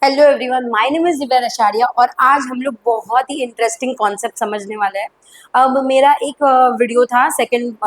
Hello everyone, my name is Divya Rasharia और आज हम लोग बहुत ही इंटरेस्टिंग कॉन्सेप्ट समझने वाले हैं। अब मेरा एक वीडियो था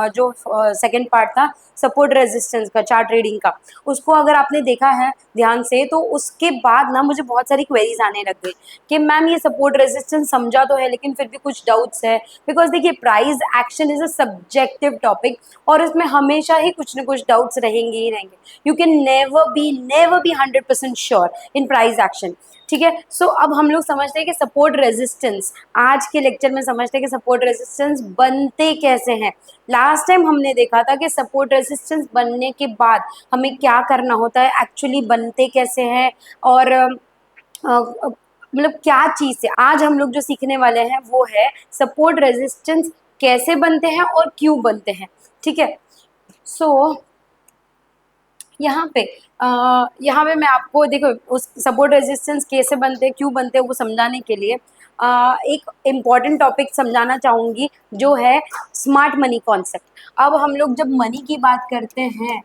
जो सेकंड पार्ट था सपोर्ट रेजिस्टेंस का, चार्ट रीडिंग का। उसको अगर आपने देखा है ध्यान से तो उसके बाद ना मुझे बहुत सारी क्वेरीज आने लग गई कि मैम ये सपोर्ट रेजिस्टेंस समझा तो है लेकिन फिर भी कुछ डाउट्स है। बिकॉज देखिए, price action is a subjective topic और इसमें हमेशा ही कुछ ना कुछ डाउट्स रहेंगे ही रहेंगे। You can never be 100% sure in price action. ठीक है, सो अब हम लोग समझते हैं कि सपोर्ट रेजिस्टेंस, आज के लेक्चर में समझते हैं कि सपोर्ट रेजिस्टेंस बनते कैसे हैं। लास्ट टाइम हमने देखा था कि सपोर्ट रेजिस्टेंस बनने के बाद हमें क्या करना होता है, एक्चुअली बनते कैसे हैं और मतलब क्या चीज़ से। आज हम लोग जो सीखने वाले हैं वो है सपोर्ट रेजिस्टेंस कैसे बनते हैं और क्यों बनते हैं। ठीक है, सो यहाँ पे मैं आपको देखो उस सपोर्ट रेजिस्टेंस कैसे बनते हैं, क्यों बनते हैं, वो समझाने के लिए एक इम्पॉर्टेंट टॉपिक समझाना चाहूँगी जो है स्मार्ट मनी कॉन्सेप्ट। अब हम लोग जब मनी की बात करते हैं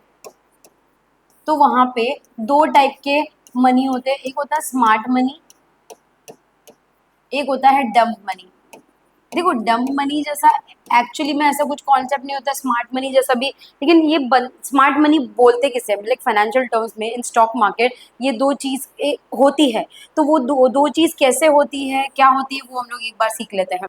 तो वहाँ पे दो टाइप के मनी होते हैं। एक होता है स्मार्ट मनी, एक होता है डम्प मनी। देखो, डम्प मनी जैसा एक्चुअली में ऐसा कुछ कॉन्सेप्ट नहीं होता स्मार्ट मनी जैसा भी, लेकिन ये स्मार्ट मनी बोलते किसे, लाइक फाइनेंशियल टर्म्स में इन स्टॉक मार्केट ये दो चीज होती है। तो वो दो चीज कैसे होती है, क्या होती है, वो हम लोग एक बार सीख लेते हैं।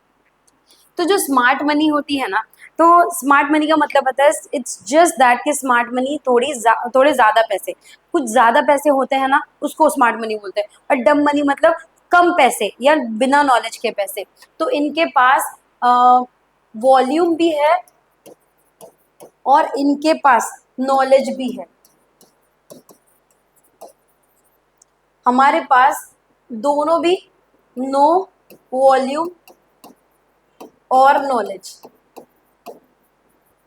तो जो स्मार्ट मनी होती है ना, तो स्मार्ट मनी का मतलब होता है इट्स जस्ट दैट कि स्मार्ट मनी थोड़े ज्यादा पैसे, कुछ ज्यादा पैसे होते हैं ना, उसको स्मार्ट मनी बोलते हैं। और डम मनी मतलब कम पैसे या बिना नॉलेज के पैसे। तो इनके पास वॉल्यूम भी है और इनके पास नॉलेज भी है। हमारे पास दोनों भी, नो वॉल्यूम और नॉलेज।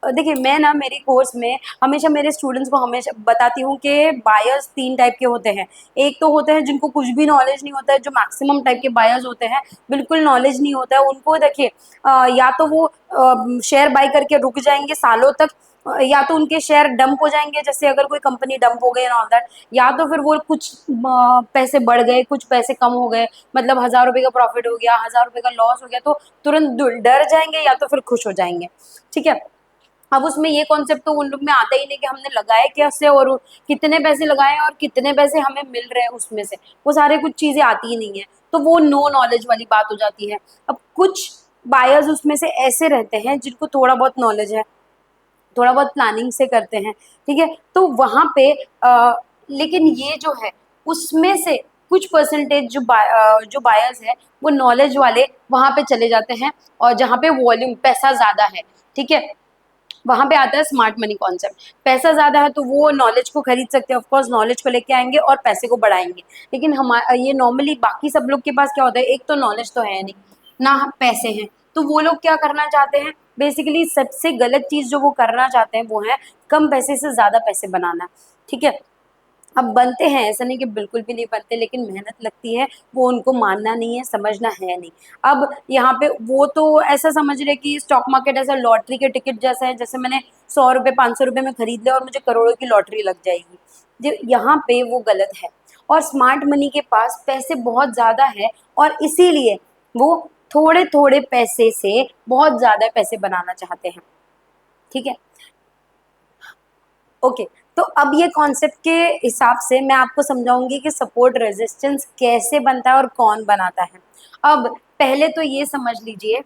देखिए, मैं ना मेरे कोर्स में हमेशा मेरे स्टूडेंट्स को हमेशा बताती हूँ कि बायर्स तीन टाइप के होते हैं। एक तो होते हैं जिनको कुछ भी नॉलेज नहीं होता है, जो मैक्सिमम टाइप के बायर्स होते हैं, बिल्कुल नॉलेज नहीं होता है उनको। देखिए, या तो वो शेयर बाय करके रुक जाएंगे सालों तक, या तो उनके शेयर डंप हो जाएंगे, जैसे अगर कोई कंपनी डंप हो गई ऑल दैट। या तो फिर वो कुछ पैसे बढ़ गए, कुछ पैसे कम हो गए, मतलब 1,000 रुपये का प्रॉफिट हो गया, 1,000 रुपये का लॉस हो गया, तो तुरंत डर जाएंगे या तो फिर खुश हो जाएंगे। ठीक है, अब उसमें ये कॉन्सेप्ट तो उन लोग में आता ही नहीं कि हमने लगाए कैसे और कितने पैसे लगाए और कितने पैसे हमें मिल रहे हैं उसमें से, वो सारे कुछ चीजें आती ही नहीं है। तो वो नो नॉलेज वाली बात हो जाती है। अब कुछ बायर्स उसमें से ऐसे रहते हैं जिनको थोड़ा बहुत नॉलेज है, थोड़ा बहुत प्लानिंग से करते हैं। ठीक है, तो वहां पे लेकिन ये जो है उसमें से कुछ परसेंटेज जो बायर्स है वो नॉलेज वाले वहां पे चले जाते हैं, और जहाँ पे वॉल्यूम पैसा ज्यादा है, ठीक है, वहां पे आता है स्मार्ट मनी कॉन्सेप्ट। पैसा ज्यादा है तो वो नॉलेज को खरीद सकते हैं, ऑफकोर्स नॉलेज को लेके आएंगे और पैसे को बढ़ाएंगे। लेकिन हमारा ये नॉर्मली बाकी सब लोग के पास क्या होता है, एक तो नॉलेज तो है नहीं ना, पैसे हैं, तो वो लोग क्या करना चाहते हैं, बेसिकली सबसे गलत चीज जो वो करना चाहते हैं वो है कम पैसे से ज्यादा पैसे बनाना। ठीक है, अब बनते हैं, ऐसा नहीं कि बिल्कुल भी नहीं बनते, लेकिन मेहनत लगती है, वो उनको मानना नहीं है, समझना है नहीं। अब यहाँ पे वो तो ऐसा समझ रहे कि स्टॉक मार्केट ऐसा लॉटरी के टिकट जैसा है, जैसे मैंने 100 रुपये 500 रुपये में खरीद लिया और मुझे करोड़ों की लॉटरी लग जाएगी। यहाँ पे वो गलत है। और स्मार्ट मनी के पास पैसे बहुत ज्यादा है और इसीलिए वो थोड़े थोड़े पैसे से बहुत ज्यादा पैसे बनाना चाहते हैं। ठीक है, ओके, तो अब ये कॉन्सेप्ट के हिसाब से मैं आपको समझाऊंगी कि सपोर्ट रेजिस्टेंस कैसे बनता है और कौन बनाता है। अब पहले तो ये समझ लीजिए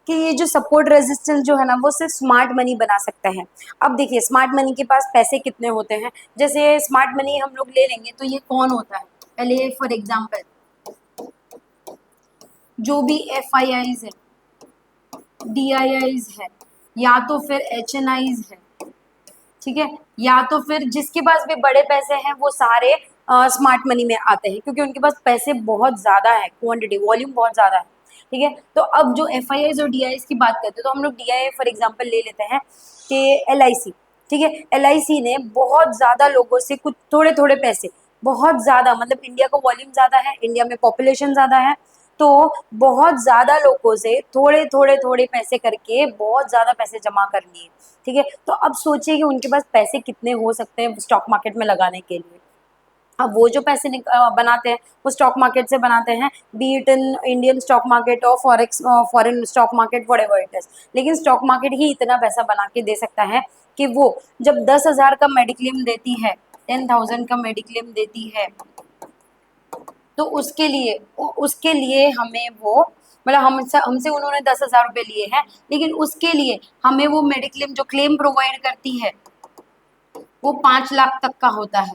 कि ये जो सपोर्ट रेजिस्टेंस जो है ना वो सिर्फ स्मार्ट मनी बना सकता है। अब देखिए, स्मार्ट मनी के पास पैसे कितने होते हैं, जैसे स्मार्ट मनी हम लोग ले लेंगे तो ये कौन होता है, पहले फॉर एग्जाम्पल जो भी FIIs है, DIIs है, या तो फिर HNIs है, ठीक है, या तो फिर जिसके पास भी बड़े पैसे हैं वो सारे स्मार्ट मनी में आते हैं, क्योंकि उनके पास पैसे बहुत ज्यादा है, क्वांटिटी वॉल्यूम बहुत ज्यादा है। ठीक है, तो अब जो FIIs और DIIs की बात करते हैं तो हम लोग DII फॉर एग्जांपल ले लेते हैं कि LIC। ठीक है, LIC ने बहुत ज्यादा लोगों से कुछ थोड़े थोड़े पैसे, बहुत ज्यादा, मतलब इंडिया का वॉल्यूम ज्यादा है, इंडिया में पॉपुलेशन ज्यादा है, तो बहुत ज्यादा लोगों से थोड़े थोड़े थोड़े पैसे करके बहुत ज्यादा पैसे जमा कर लिए। ठीक है, तो अब सोचिए कि उनके पास पैसे कितने हो सकते हैं स्टॉक मार्केट में लगाने के लिए। अब वो जो पैसे बनाते हैं वो स्टॉक मार्केट से बनाते हैं, be it in Indian stock market और forex foreign stock market whatever it is. लेकिन स्टॉक मार्केट ही इतना पैसा बना के दे सकता है कि वो जब 10,000 का मेडिक्लेम देती है, 10,000 का मेडिक्लेम देती है, तो उसके लिए हमें वो मतलब हमसे उन्होंने 10,000 रुपये लिए हैं, लेकिन उसके लिए हमें वो मेडिक्लेम जो क्लेम प्रोवाइड करती है वो 5 लाख तक का होता है।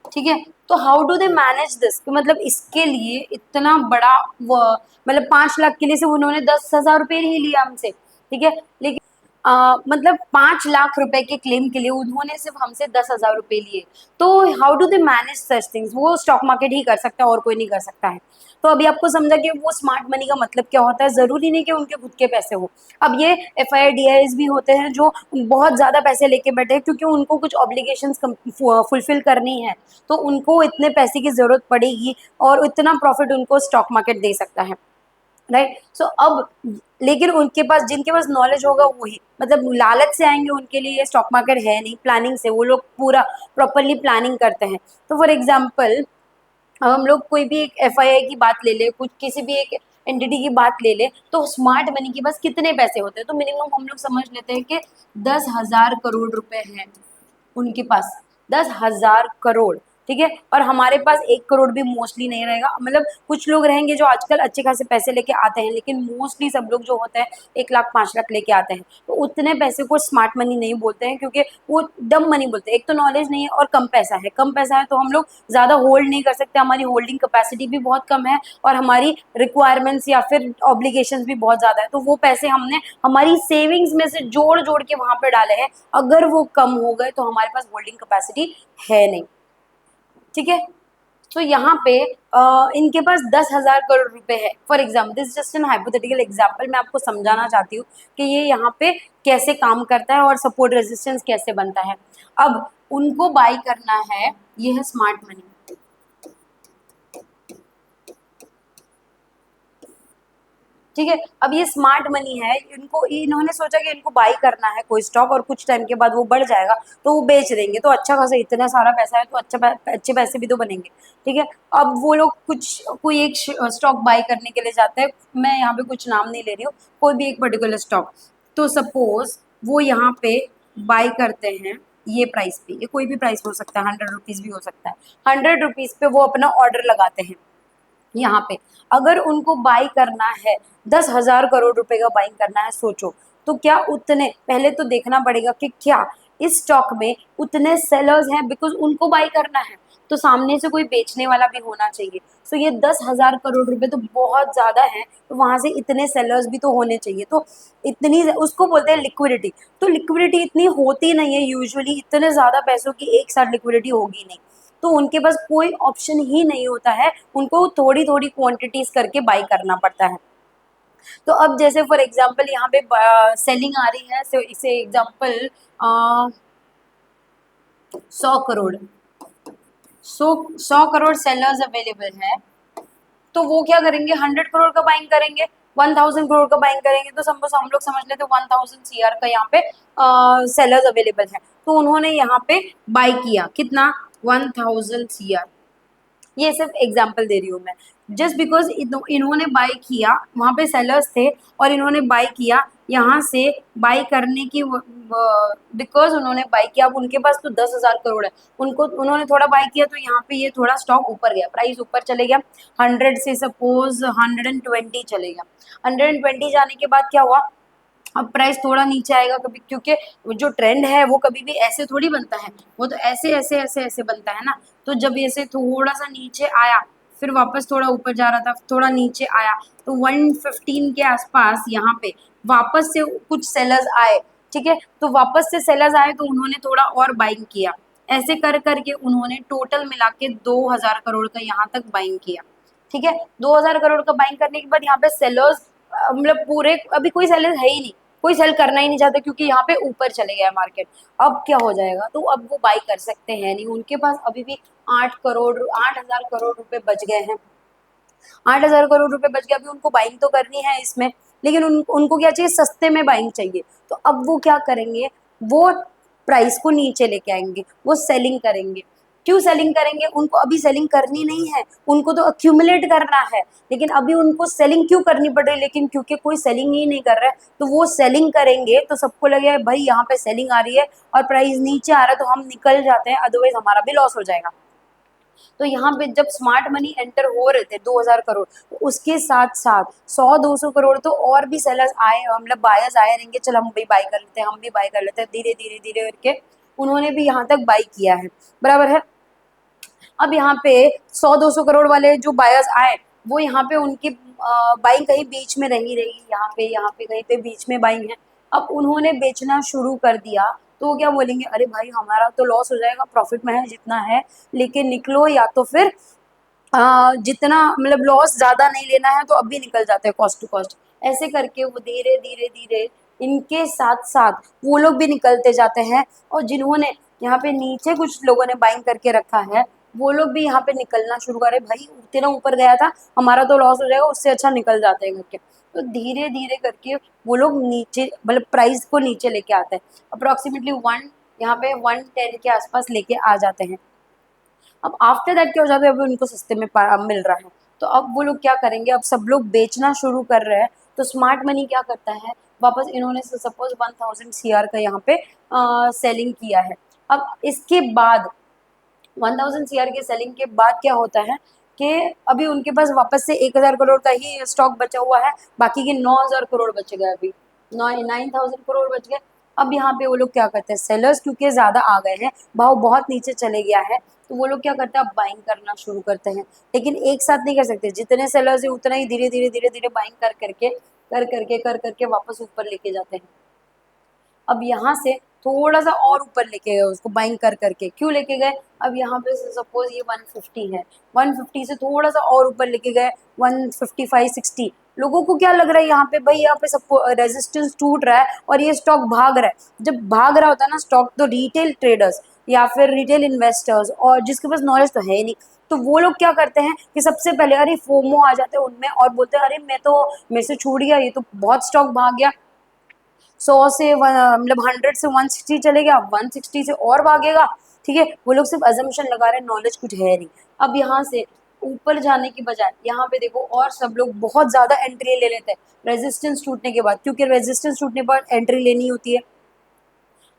ठीक है, तो how do they manage this, मतलब इसके लिए इतना बड़ा मतलब 5 लाख के लिए सिर्फ उन्होंने 10,000 रुपये ही लिया हमसे। ठीक है, लेकिन मतलब 5 लाख रुपए के क्लेम के लिए उन्होंने सिर्फ हमसे 10,000 रुपये लिए। तो how do they manage such things, वो स्टॉक मार्केट ही कर सकता है और कोई नहीं कर सकता है। तो अभी आपको समझा कि वो स्मार्ट मनी का मतलब क्या होता है। जरूरी नहीं कि उनके खुद के पैसे हो। अब ये FIDIs भी होते हैं जो बहुत ज्यादा पैसे लेके बैठे हैं क्योंकि उनको कुछ ऑब्लिगेशंस फुलफिल करनी है, तो उनको इतने पैसे की जरूरत पड़ेगी और इतना प्रॉफिट उनको स्टॉक मार्केट दे सकता है, राइट। सो अब लेकिन उनके पास, जिनके पास नॉलेज होगा वही, मतलब लालच से आएंगे उनके लिए ये स्टॉक मार्केट है नहीं, प्लानिंग से वो लोग पूरा प्रॉपरली प्लानिंग करते हैं। तो फॉर एग्जाम्पल हम लोग कोई भी एक FII की बात ले ले, कुछ किसी भी एक एंटिटी की बात ले ले, तो स्मार्ट मनी के पास कितने पैसे होते हैं, तो मिनिमम हम लोग समझ लेते हैं कि 10,000 करोड़ रुपए हैं उनके पास, 10,000 करोड़। ठीक है, और हमारे पास 1 करोड़ भी मोस्टली नहीं रहेगा, मतलब कुछ लोग रहेंगे जो आजकल अच्छे खासे पैसे लेके आते हैं, लेकिन मोस्टली सब लोग जो होते हैं 1 लाख 5 लाख लेके आते हैं। तो उतने पैसे को स्मार्ट मनी नहीं बोलते हैं क्योंकि वो डम मनी बोलते हैं। एक तो नॉलेज नहीं है और कम पैसा है, कम पैसा है तो हम लोग ज़्यादा होल्ड नहीं कर सकते, हमारी होल्डिंग कैपेसिटी भी बहुत कम है और हमारी रिक्वायरमेंट्स या फिर ऑब्लिगेशंस भी बहुत ज़्यादा है। तो वो पैसे हमने हमारी सेविंग्स में से जोड़ जोड़ के वहाँ पे डाले हैं, अगर वो कम हो गए तो हमारे पास होल्डिंग कैपेसिटी है नहीं। ठीक है, तो यहाँ पे इनके पास 10,000 करोड़ रुपए है। For example, this just an hypothetical example, मैं आपको समझाना चाहती हूँ कि ये यहाँ पे कैसे काम करता है और सपोर्ट रेजिस्टेंस कैसे बनता है। अब उनको बाई करना है, ये है स्मार्ट मनी। ठीक है, अब ये स्मार्ट मनी है, इनको इन्होंने सोचा कि इनको बाई करना है कोई स्टॉक और कुछ टाइम के बाद वो बढ़ जाएगा तो वो बेच देंगे, तो अच्छा खासा इतना सारा पैसा है तो अच्छे पैसे भी तो बनेंगे। ठीक है, अब वो लोग कोई एक स्टॉक बाई करने के लिए जाते हैं, मैं यहाँ पे कुछ नाम नहीं ले रही हूँ, कोई भी एक पर्टिकुलर स्टॉक, तो सपोज वो यहाँ पे बाई करते हैं ये प्राइस पे, ये कोई भी प्राइस हो सकता है, 100 रुपीज़ भी हो सकता है, 100 रुपीज़ पे वो अपना ऑर्डर लगाते हैं। यहाँ पे अगर उनको बाई करना है 10,000 करोड़ रुपए का बाइंग करना है, सोचो तो क्या उतने, पहले तो देखना पड़ेगा कि क्या इस स्टॉक में उतने सेलर्स हैं, बिकॉज उनको बाई करना है तो सामने से कोई बेचने वाला भी होना चाहिए। सो ये 10,000 करोड़ रुपए तो बहुत ज्यादा है, तो वहां से इतने सेलर्स भी तो होने चाहिए, तो इतनी उसको बोलते हैं लिक्विडिटी। तो लिक्विडिटी इतनी होती नहीं है यूजुअली, इतने ज्यादा पैसों की एक साथ लिक्विडिटी होगी नहीं, तो उनके पास कोई ऑप्शन ही नहीं होता है, उनको थोड़ी थोड़ी क्वांटिटीज करके बाई करना पड़ता है। तो अब जैसे फॉर एग्जांपल यहाँ पे सेलिंग आ रही है, इसे example 100 crore, 100 crore sellers available है, तो वो क्या करेंगे, 100 करोड़ का बाइंग करेंगे, 1,000 करोड़ का बाइंग करेंगे, तो सपोज हम लोग समझ लेते 1,000 CR का यहाँ पे सेलर्स अवेलेबल है, तो उन्होंने यहाँ पे बाई किया कितना, 1,000 CR। ये सिर्फ एग्जाम्पल दे रही हूँ मैं, जस्ट बिकॉज इन्होंने बाई किया, वहाँ पे सेलर्स थे और इन्होंने बाई किया, यहाँ से बाई करने की बिकॉज उन्होंने बाई किया, अब उनके पास तो 10,000 करोड़ है, उनको उन्होंने थोड़ा बाई किया तो यहाँ पे ये थोड़ा स्टॉक ऊपर गया, प्राइस ऊपर चले गया, 100 से सपोज 120 चले गया, 120 जाने के बाद क्या हुआ, अब प्राइस थोड़ा नीचे आएगा कभी, क्योंकि जो ट्रेंड है वो कभी भी ऐसे थोड़ी बनता है, वो तो ऐसे ऐसे ऐसे ऐसे बनता है ना। तो जब ऐसे थोड़ा सा नीचे आया, फिर वापस थोड़ा ऊपर जा रहा था, थोड़ा नीचे आया, तो 115 के आसपास यहाँ पे वापस से कुछ सेलर्स आए। ठीक है, तो वापस से सेलर्स आए तो उन्होंने थोड़ा और बाइंग किया, ऐसे कर करके उन्होंने टोटल मिला के 2,000 करोड़ का यहाँ तक बाइंग किया। ठीक है, 2,000 करोड़ का बाइंग करने के बाद यहाँ पे सेलर्स मतलब पूरे, अभी कोई सेलर है ही नहीं, कोई सेल करना ही नहीं चाहता क्योंकि यहाँ पे ऊपर चले गया मार्केट। अब क्या हो जाएगा, तो अब वो बाई कर सकते हैं नहीं, उनके पास अभी भी 8,000 करोड़ रुपए बच गए हैं, 8,000 करोड़ रुपए बच गए, अभी उनको बाइंग तो करनी है इसमें, लेकिन उनको क्या चाहिए, सस्ते में बाइंग चाहिए। तो अब वो क्या करेंगे, वो प्राइस को नीचे लेके आएंगे, वो सेलिंग करेंगे, क्यों सेलिंग करेंगे? उनको अभी सेलिंग करनी नहीं है, उनको तो अक्यूमुलेट करना है, लेकिन अभी उनको सेलिंग क्यों करनी पड़ रही है? लेकिन क्योंकि कोई सेलिंग ही नहीं कर रहा है, तो वो सेलिंग करेंगे तो सबको लगेगा भाई यहाँ पे सेलिंग आ रही है और प्राइस नीचे आ रहा है, तो हम निकल जाते हैं, अदरवाइज हमारा भी लॉस हो जाएगा। तो यहाँ पे जब स्मार्ट मनी एंटर हो रहे थे 2000 करोड़, तो उसके साथ साथ 100-200 करोड़ तो और भी सेलर्स आए, मतलब बायर्स आए रहेंगे, चल हम भी बाई कर लेते हैं, हम भी बाई कर लेते हैं, धीरे धीरे धीरे करके उन्होंने भी यहाँ तक बाई किया है, बराबर है। अब यहाँ पे 100-200 करोड़ वाले जो बायर्स आए, वो यहाँ पे उनकी बाइंग कहीं बीच में रही रही, यहाँ पे कहीं पे बीच में बाइंग है। अब उन्होंने बेचना शुरू कर दिया, तो वो क्या बोलेंगे, अरे भाई हमारा तो लॉस हो जाएगा, प्रॉफिट में है जितना है लेके निकलो, या तो फिर जितना मतलब लॉस ज्यादा नहीं लेना है तो अभी निकल जाते हैं कॉस्ट टू कॉस्ट। ऐसे करके वो धीरे धीरे धीरे इनके साथ साथ वो लोग भी निकलते जाते हैं, और जिन्होंने यहाँ पे नीचे कुछ लोगों ने बाइंग करके रखा है, वो लोग भी यहाँ पे निकलना शुरू करे, भाई उतना ऊपर गया था, हमारा तो लॉस हो जाएगा, उससे अच्छा निकल जाते हैं करके। तो धीरे धीरे करके वो लोग नीचे मतलब प्राइस को नीचे लेके आते हैं, अप्रोक्सीमेटली यहाँ पे 110 के आसपास लेके आ जाते हैं। अब आफ्टर दैट क्या हो जाता है, अभी उनको सस्ते में मिल रहा है, तो अब वो लोग क्या करेंगे, अब सब लोग बेचना शुरू कर रहे हैं, तो स्मार्ट मनी क्या करता है, वापस इन्होंने सपोज 1000 CR का यहाँ पे सेलिंग किया है। अब इसके बाद 1000 CR के सेलिंग के बाद क्या होता है कि अभी उनके पास वापस से 1000 करोड़ का ही स्टॉक बचा हुआ है, बाकी के 9000 करोड़ बच गए, अभी 9000 करोड़ बच गए। अब यहाँ पे वो लोग क्या करते हैं, सेलर्स क्योंकि ज्यादा आ गए हैं, भाव बहुत नीचे चले गया है, तो वो लोग क्या करते हैं, अब बाइंग करना शुरू करते हैं, लेकिन एक साथ नहीं कर सकते, जितने सेलर्स है उतना ही धीरे धीरे धीरे धीरे बाइंग कर करके वापस ऊपर लेके जाते हैं। अब यहाँ से थोड़ा सा और ऊपर लेके गए उसको बाइंग कर करके, क्यों लेके गए, अब यहाँ पे सपोज ये 150 है, 150 से थोड़ा सा और ऊपर लेके गए 155-60। लोगों को क्या लग रहा है यहाँ पे, भाई यहाँ पे सबको रेजिस्टेंस टूट रहा है और ये स्टॉक भाग रहा है। जब भाग रहा होता है ना स्टॉक, तो रिटेल ट्रेडर्स या फिर रिटेल इन्वेस्टर्स और जिसके पास नॉलेज तो है ही नहीं, तो वो लोग क्या करते हैं कि सबसे पहले अरे फोमो आ जाते हैं उनमें और बोलते हैं अरे मैं तो मेरे से छूट गया, ये तो बहुत स्टॉक भाग गया, 100 से मतलब 100 से 160 चले गया, 160 से और भागेगा, ठीक है। वो लोग सिर्फ अजम्पशन लगा रहे हैं, नॉलेज कुछ है नहीं। अब यहाँ से ऊपर जाने की बजाय यहाँ पे देखो, और सब लोग बहुत ज्यादा एंट्री ले लेते हैं रेजिस्टेंस टूटने के बाद, क्योंकि रेजिस्टेंस टूटने के बाद एंट्री लेनी होती है।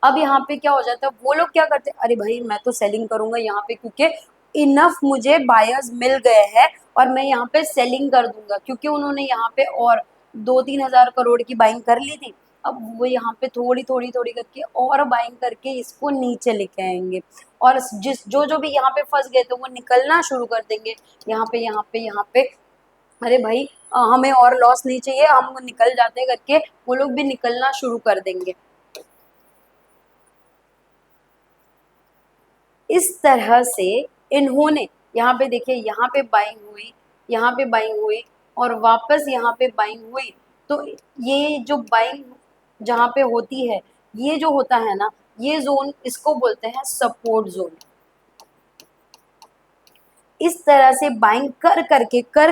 अब यहाँ पे क्या हो जाता है, वो लोग क्या करते हैं, अरे भाई मैं तो सेलिंग करूंगा यहाँ पे, क्योंकि इनफ मुझे बायर्स मिल गए हैं और मैं यहाँ पे सेलिंग कर दूंगा, क्योंकि उन्होंने यहाँ पे और 2-3 हजार करोड़ की बाइंग कर ली थी। अब वो यहाँ पे थोड़ी थोड़ी थोड़ी करके और बाइंग करके इसको नीचे लेके आएंगे, और जिस जो जो भी यहाँ पे फंस गए थे वो निकलना शुरू कर देंगे, यहाँ पे अरे भाई हमें और लॉस नहीं चाहिए, हम निकल जाते हैं करके वो लोग भी निकलना शुरू कर देंगे। इस तरह से इन्होंने यहाँ पे देखिए, यहाँ पे बाइंग हुई, यहाँ पे बाइंग हुई और वापस यहाँ पे बाइंग हुई, तो ये जो बाइंग जहाँ पे होती है, ये जो होता है ना, ये जोन इसको बोलते हैं सपोर्ट जोन। इस तरह से बाइंग कर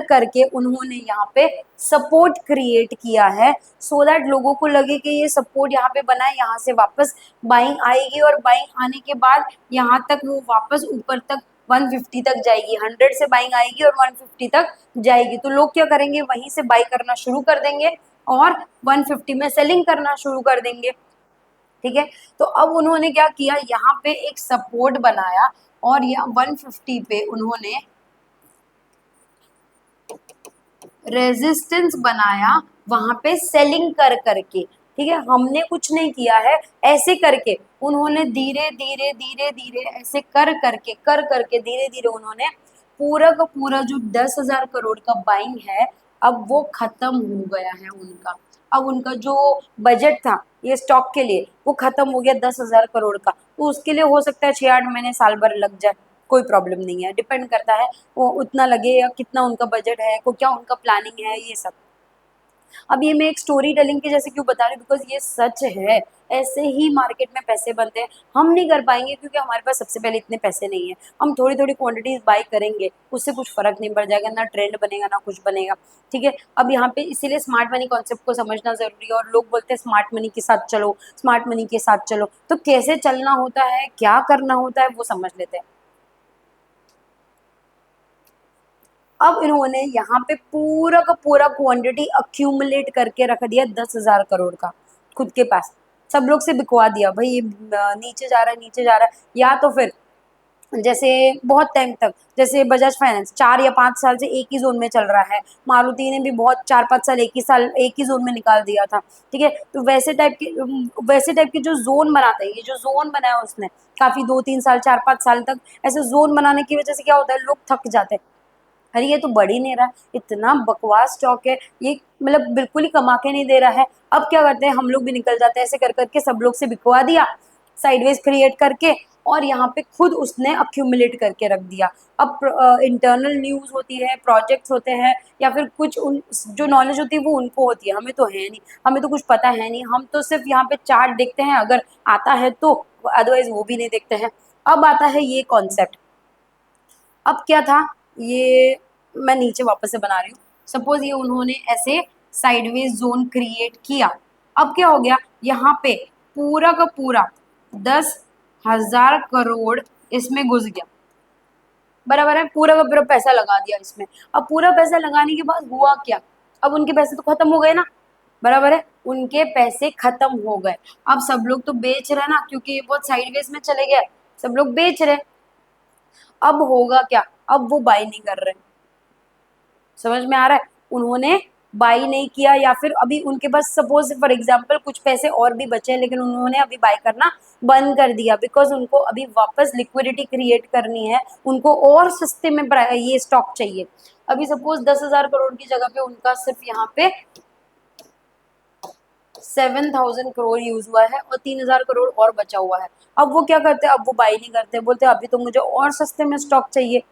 करके उन्होंने यहाँ पे सपोर्ट क्रिएट किया है, सो दैट लोगों को लगे कि ये सपोर्ट यहाँ पे बना है, यहाँ से वापस बाइंग आएगी और बाइंग आने के बाद यहाँ तक वो वापस ऊपर तक 150 तक जाएगी, 100 से बाइंग आएगी और 150 तक जाएगी, तो लोग क्या करेंगे, वहीं से बाई करना शुरू कर देंगे और 150 में सेलिंग करना शुरू कर देंगे, ठीक है। तो अब उन्होंने क्या किया, यहाँ पे एक सपोर्ट बनाया और यहाँ 150 पे उन्होंने रेजिस्टेंस बनाया, वहां पे सेलिंग कर करके, ठीक है, हमने कुछ नहीं किया है, ऐसे करके उन्होंने धीरे धीरे धीरे धीरे ऐसे कर करके धीरे धीरे उन्होंने पूरा का पूरा जो 10,000 करोड़ का बाइंग है, अब वो खत्म हो गया है उनका। अब उनका जो बजट था ये स्टॉक के लिए वो खत्म हो गया 10,000 करोड़ का, तो उसके लिए हो सकता है 6-8 महीने साल भर लग जाए, कोई प्रॉब्लम नहीं है, डिपेंड करता है वो उतना लगे या कितना उनका बजट है, को क्या उनका प्लानिंग है, ये सब। अब ये मैं एक स्टोरी टेलिंग के जैसे क्यों बता रही हूँ, बिकॉज ये सच है, ऐसे ही मार्केट में पैसे बनते हैं। हम नहीं कर पाएंगे क्योंकि हमारे पास सबसे पहले इतने पैसे नहीं है, हम थोड़ी थोड़ी क्वांटिटीज बाई करेंगे, उससे कुछ फर्क नहीं पड़ जाएगा, ना ट्रेंड बनेगा ना कुछ बनेगा, ठीक है। अब यहाँ पे इसीलिए स्मार्ट मनी कॉन्सेप्ट को समझना जरूरी है, और लोग बोलते हैं स्मार्ट मनी के साथ चलो, स्मार्ट मनी के साथ चलो, तो कैसे चलना होता है, क्या करना होता है, वो समझ लेते हैं। अब इन्होंने यहाँ पे पूरा का पूरा क्वांटिटी अक्यूमुलेट करके रख दिया 10,000 करोड़ का खुद के पास। सब लोग से बिकवा दिया भाई, ये नीचे जा रहा है, नीचे जा रहा है। या तो फिर जैसे बहुत टाइम तक, जैसे बजाज फाइनेंस 4 या 5 साल से एक ही जोन में चल रहा है, मारुति ने भी बहुत 4-5 साल एक ही जोन में निकाल दिया था। ठीक है, तो वैसे टाइप के जो जोन बनाते हैं, ये जो जोन बनाया उसने काफी 2-3 साल 4-5 साल तक ऐसे जोन बनाने की वजह से क्या होता है, लोग थक जाते हैं। अरे ये तो बढ़ ही नहीं रहा, इतना बकवास स्टॉक है ये, मतलब बिल्कुल ही कमा के नहीं दे रहा है। अब क्या करते हैं, हम लोग भी निकल जाते हैं, ऐसे कर करके सब लोग से बिकवा दिया साइडवेज क्रिएट करके, और यहाँ पे खुद उसने अक्यूमुलेट करके रख दिया। अब इंटरनल न्यूज होती है, प्रोजेक्ट्स होते हैं, या फिर कुछ उन जो नॉलेज होती है वो उनको होती है, हमें तो है नहीं, हमें तो कुछ पता है नहीं, हम तो सिर्फ यहाँ पे चार्ट देखते हैं अगर आता है तो, अदरवाइज वो भी नहीं देखते हैं। अब आता है ये कॉन्सेप्ट। अब क्या था ये, मैं नीचे वापस से बना रही हूँ। सपोज ये उन्होंने ऐसे साइडवेज जोन क्रिएट किया। अब क्या हो गया, यहाँ पे पूरा का पूरा 10,000 करोड़ इसमें घुस गया, बराबर है, पूरा का पूरा पैसा लगा दिया इसमें। अब पूरा पैसा लगाने के बाद हुआ क्या, अब उनके पैसे तो खत्म हो गए ना, बराबर है, उनके पैसे खत्म हो गए। अब सब लोग तो बेच रहे हैं ना, क्योंकि ये बहुत साइडवेज में चले गए, सब लोग बेच रहे। अब होगा क्या, अब वो बाय नहीं कर रहे, समझ में आ रहा है, उन्होंने बाई नहीं किया, या फिर अभी उनके पास सपोज फॉर एग्जांपल कुछ पैसे और भी बचे हैं, लेकिन उन्होंने अभी बाई करना बंद कर दिया, बिकॉज उनको अभी वापस लिक्विडिटी क्रिएट करनी है, उनको और सस्ते में ये स्टॉक चाहिए। अभी सपोज 10,000 करोड़ की जगह पे उनका सिर्फ यहाँ पे 7,000 करोड़ यूज हुआ है और 3,000 करोड़ और बचा हुआ है। अब वो क्या करते हैं, अब वो बाई नहीं करते, बोलते अभी तो मुझे और सस्ते में स्टॉक चाहिए।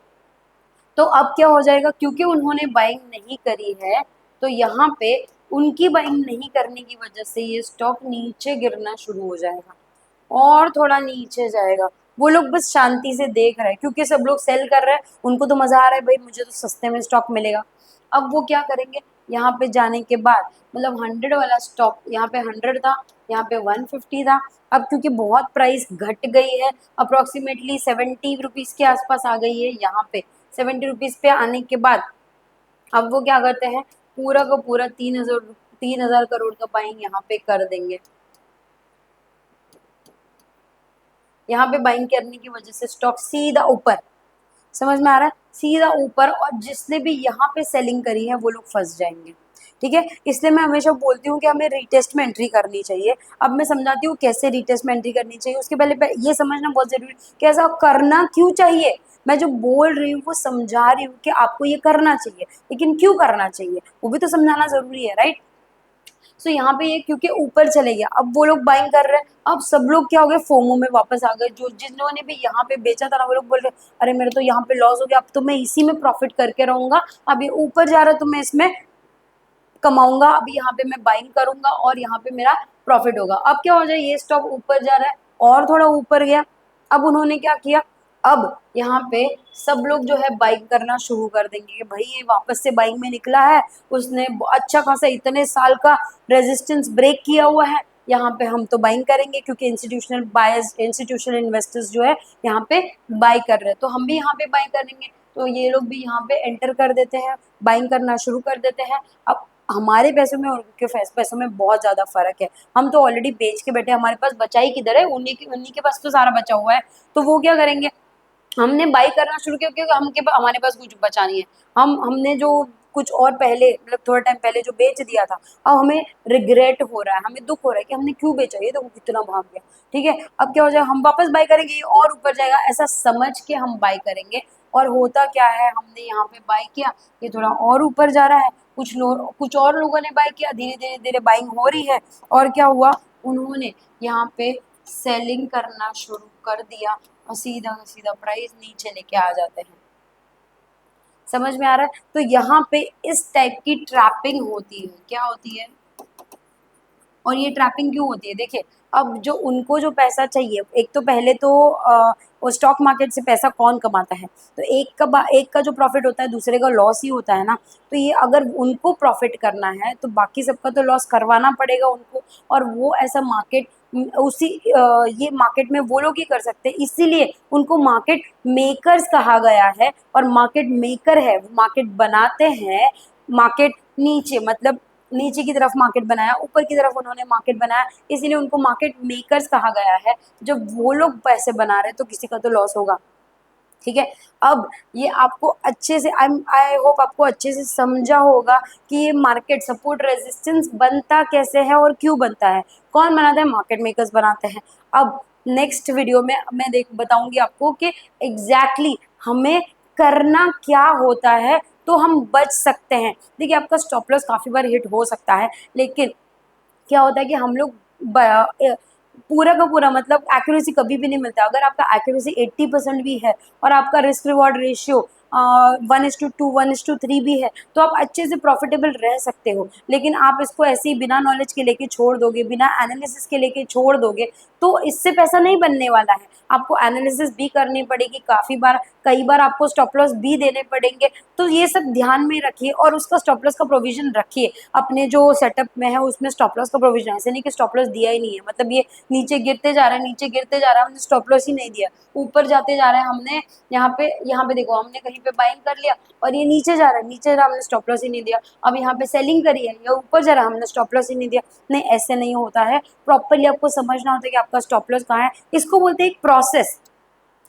तो अब क्या हो जाएगा, क्योंकि उन्होंने बाइंग नहीं करी है, तो यहाँ पे उनकी बाइंग नहीं करने की वजह से ये स्टॉक नीचे गिरना शुरू हो जाएगा और थोड़ा नीचे जाएगा। वो लोग बस शांति से देख रहे हैं, क्योंकि सब लोग सेल कर रहे हैं, उनको तो मजा आ रहा है, भाई मुझे तो सस्ते में स्टॉक मिलेगा। अब वो क्या करेंगे, यहाँ पे जाने के बाद मतलब 100 वाला स्टॉक, यहाँ पे 100 था, यहाँ पे 150 था। अब क्योंकि बहुत प्राइस घट गई है, अप्रोक्सीमेटली 70 रुपीज के आसपास आ गई है, यहाँ पे 70 रुपीज पे आने के बाद अब वो क्या करते हैं, पूरा का पूरा 3,000 करोड़ का बाइंग यहाँ पे कर देंगे। यहाँ पे बाइंग करने की वजह से स्टॉक सीधा ऊपर, समझ में आ रहा है, सीधा ऊपर, और जिसने भी यहाँ पे सेलिंग करी है वो लोग फंस जाएंगे। ठीक है, इसलिए मैं हमेशा बोलती हूँ कि हमें रिटेस्ट में एंट्री करनी चाहिए। अब मैं समझाती हूँ कैसे रिटेस्ट में एंट्री करनी चाहिए, उसके पहले ये समझना बहुत जरूरी है कि ऐसा करना क्यों चाहिए। मैं जो बोल रही हूँ वो समझा रही हूँ कि आपको ये करना चाहिए, लेकिन क्यों करना चाहिए वो भी तो समझाना जरूरी है, राइट। सो यहाँ पे ये क्योंकि ऊपर चले गया, अब वो लोग बाइंग कर रहे हैं, अब सब लोग क्या हो गए, फोमो में वापस आ गए, जो जिन्होंने भी यहाँ पे बेचा था ना, वो लोग बोल रहे अरे मेरे तो यहाँ पे लॉस हो गया, अब तो मैं इसी में प्रॉफिट करके रहूंगा, अब ये ऊपर जा रहा है तो मैं इसमें कमाऊंगा, अभी यहाँ पे मैं बाइंग करूंगा और यहाँ पे मेरा प्रॉफिट होगा। अब क्या हो जाए, ये स्टॉक ऊपर जा रहा है और थोड़ा ऊपर गया, अब उन्होंने क्या किया, अब यहाँ पे सब लोग जो है बाइंग करना शुरू कर देंगे कि भाई ये वापस से बाइंग में निकला है, उसने अच्छा खासा इतने साल का रेजिस्टेंस ब्रेक किया हुआ है, यहाँ पे हम तो बाइंग करेंगे, क्योंकि इंस्टीट्यूशनल बायर्स, इंस्टीट्यूशनल इन्वेस्टर्स जो है यहाँ पे बाई कर रहे हैं, तो हम भी यहाँ पे बाई करेंगे। तो ये लोग भी यहाँ पे एंटर कर देते हैं, बाइंग करना शुरू कर देते हैं। अब हमारे पैसों में और उनके पैसों में बहुत ज्यादा फर्क है, हम तो ऑलरेडी बेच के बैठे, हमारे पास बचा ही किधर है, उन्हीं के पास तो सारा बचा हुआ है। तो वो क्या करेंगे, हमने बाई करना शुरू किया क्योंकि हमारे पास कुछ बचा नहीं है, हमने जो कुछ और पहले मतलब थोड़ा टाइम पहले जो बेच दिया था, अब हमें रिग्रेट हो रहा है, हमें दुख हो रहा है कि हमने क्यों बेचा, ये तो कितना भाग गया। ठीक है, अब क्या हो जाएगा, हम वापस बाई करेंगे, ये और ऊपर जाएगा, ऐसा समझ के हम बाई करेंगे। और होता क्या है, हमने यहाँ पे बाई किया, ये थोड़ा और ऊपर जा रहा है, कुछ और लोगों ने बाई किया, धीरे धीरे धीरे बाइंग हो रही है, और क्या हुआ, उन्होंने यहाँ पे सेलिंग करना शुरू कर दिया और सीधा सीधा प्राइस नीचे लेके आ जाते हैं। समझ में आ रहा है, तो यहाँ पे इस टाइप की ट्रैपिंग होती है, क्या होती है, और ये ट्रैपिंग क्यों होती है, देखिए अब जो उनको जो पैसा चाहिए, एक तो पहले तो वो स्टॉक मार्केट से पैसा कौन कमाता है, तो एक का जो प्रॉफिट होता है दूसरे का लॉस ही होता है ना। तो ये अगर उनको प्रॉफिट करना है तो बाकी सबका तो लॉस करवाना पड़ेगा उनको, और वो ऐसा मार्केट उसी ये मार्केट में वो लोग ही कर सकते हैं, इसीलिए उनको मार्केट मेकर्स कहा गया है। और मार्केट मेकर है, वो मार्केट बनाते हैं। मार्केट नीचे मतलब नीचे की तरफ मार्केट बनाया, ऊपर की तरफ उन्होंने मार्केट बनाया, इसीलिए उनको मार्केट मेकर्स कहा गया है। जब वो लोग पैसे बना रहे हैं तो किसी का तो लॉस होगा, ठीक है। अब ये आपको अच्छे से आई होप आपको अच्छे से समझा होगा कि ये मार्केट सपोर्ट रेजिस्टेंस बनता कैसे है और क्यों बनता है, कौन बनाता है, मार्केट मेकर्स बनाते हैं। अब नेक्स्ट वीडियो में मैं बताऊंगी आपको कि एग्जैक्टली हमें करना क्या होता है तो हम बच सकते हैं। देखिए आपका स्टॉप लॉस काफ़ी बार हिट हो सकता है, लेकिन क्या होता है कि हम लोग पूरा का पूरा मतलब एक्यूरेसी कभी भी नहीं मिलता। अगर आपका एक्यूरेसी 80% भी है और आपका रिस्क रिवॉर्ड रेशियो 1:2 1:3 भी है, तो आप अच्छे से प्रॉफिटेबल रह सकते हो। लेकिन आप इसको ऐसे ही बिना नॉलेज के लेके छोड़ दोगे, बिना एनालिसिस के लेके छोड़ दोगे, तो इससे पैसा नहीं बनने वाला है। आपको एनालिसिस भी करनी पड़ेगी काफ़ी बार, कई बार आपको स्टॉप लॉस भी देने पड़ेंगे। तो ये सब ध्यान में रखिए और उसका स्टॉप लॉस का प्रोविजन रखिए। अपने जो सेटअप में है उसमें स्टॉप लॉस का प्रोविजन, ऐसे नहीं कि स्टॉप लॉस दिया ही नहीं है, मतलब ये नीचे गिरते जा रहा है, नीचे गिरते जा रहा है, हमने स्टॉप लॉस ही नहीं दिया, ऊपर जाते जा रहे हैं हमने। यहाँ पे देखो, हमने कहीं पे बाइंग कर लिया और ये नीचे जा रहा है, नीचे जा रहा है, हमने स्टॉप लॉस ही नहीं दिया। अब यहाँ पे सेलिंग करी है, या ऊपर जा रहा है, हमने स्टॉप लॉस ही नहीं दिया। नहीं, ऐसे नहीं होता है। प्रॉपरली आपको समझना होता है कि आपका स्टॉप लॉस कहाँ है। इसको बोलते हैं एक प्रोसेस।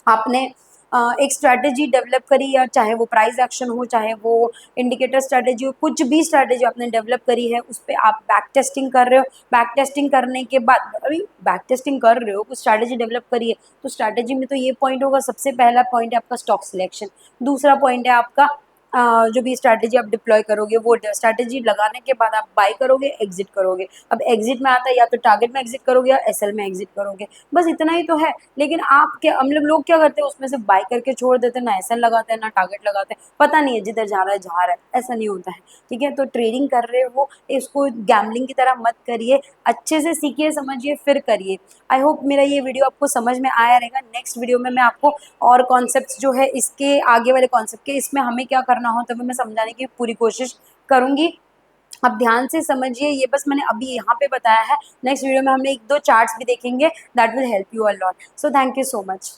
आपने एक स्ट्रैटेजी डेवलप करी, या चाहे वो प्राइस एक्शन हो, चाहे वो इंडिकेटर स्ट्रैटेजी हो, कुछ भी स्ट्रैटेजी आपने डेवलप करी है, उस पर आप बैक टेस्टिंग कर रहे हो। बैक टेस्टिंग करने के बाद, अभी बैक टेस्टिंग कर रहे हो, कुछ स्ट्रैटेजी डेवलप करी है, तो स्ट्रैटेजी में तो ये पॉइंट होगा। सबसे पहला पॉइंट है आपका स्टॉक सिलेक्शन, दूसरा पॉइंट है आपका जो भी स्ट्रैटेजी आप डिप्लॉय करोगे, वो स्ट्रैटेजी लगाने के बाद आप बाय करोगे, एग्जिट करोगे। अब एग्जिट में आता है या तो टारगेट में एग्जिट करोगे या एसएल में एग्जिट करोगे, बस इतना ही तो है। लेकिन आप क्या, हम लोग क्या करते हैं, उसमें से बाय करके छोड़ देते हैं, ना एसएल लगाते हैं ना टारगेट लगाते हैं, पता नहीं है जिधर जा रहा है जा रहा है, ऐसा नहीं होता है, ठीक है। तो ट्रेडिंग कर रहे हो, इसको गैम्बलिंग की तरह मत करिए, अच्छे से सीखिए, समझिए, फिर करिए। आई होप मेरा ये वीडियो आपको समझ में आया रहेगा। नेक्स्ट वीडियो में मैं आपको और कॉन्सेप्ट्स जो है इसके आगे वाले कॉन्सेप्ट के, इसमें हमें क्या करना हो, तभी मैं समझाने की पूरी कोशिश करूंगी। आप ध्यान से समझिए, ये बस मैंने अभी यहाँ पे बताया है। नेक्स्ट वीडियो में हमने 1-2 चार्ट्स भी देखेंगे, that will help you a lot. So thank you so much.